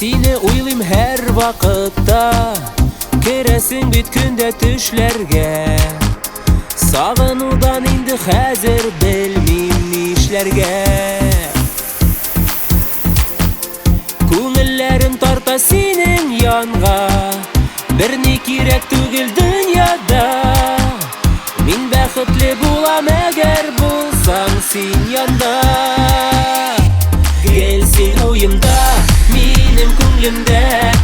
Seni uylым her vaqытта, кересің бит күндә төшләргә. Сагынудан инде хәзер белмим нишләргә. Күңелләрем тарта синең янга, берни кирәк түгел дөньяда. Мин бәхетле булам әгәр булсаң син янда. Гел син уемда, минем күңлемдә,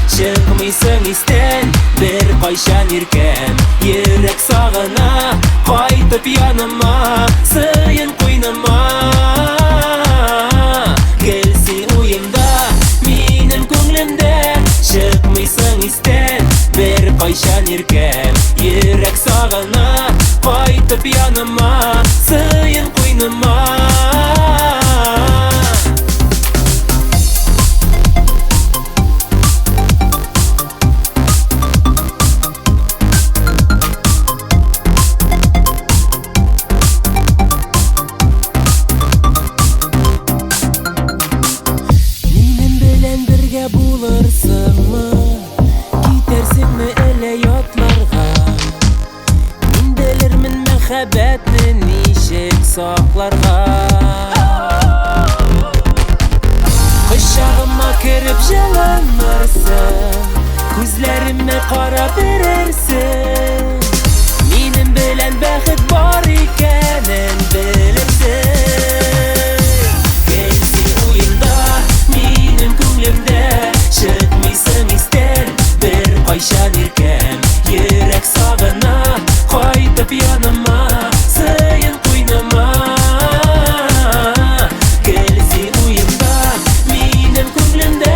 чыкмыйсың истән, бер кайчан иркәм. Йөрәк сагына, кайтып яныма, сыйын куйныма. Гел син уемда, минем күңлемдә, чыкмыйсың истән, бер кайчан иркәм. Йөрәк сагына, кайтып яныма, сыйын куйныма. Булырсыңмы, китәрсеңме әллә ятларга? Мин белермен мәхәббәтне ничек сакларга. Кочагыма кереп җылынырсың, күзләремә карап берерсең. Минем белән бәхет бар икәнен белерсең. Гел син уемда, минем күңлемдә, чыкмыйсың истән, бер кайчан иркәм. Йөрәк сагына, кайтып яныма, сыйын куйныма. Гел син уемда, минем күңлемдә,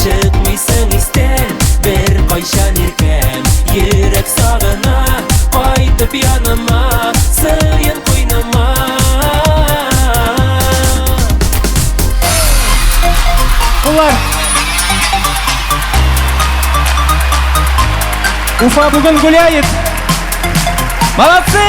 чыкмыйсың истән, бер кайчан иркәм. Йөрәк сагына, кайтып яныма, сыйын куйныма. Уфа бүгін гуляет! Молодцы!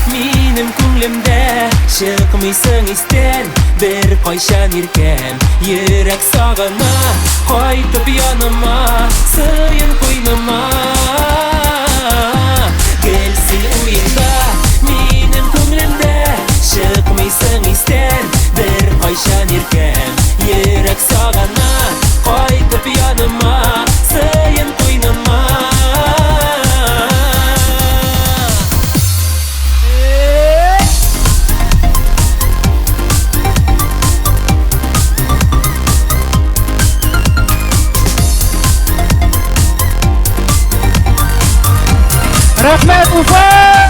Минем күңлемдә, чыкмыйсың истән, бер кайчан иркәм. Йөрәк сагына, кайтып яныма, сыйын куйныма. Гел син уемда, минем күңлемдә, чыкмыйсың истән, бер кайчан иркәм. Йөрәк сагына, кайтып яныма, сыйын куйныма. Рәхмәт, Уфа!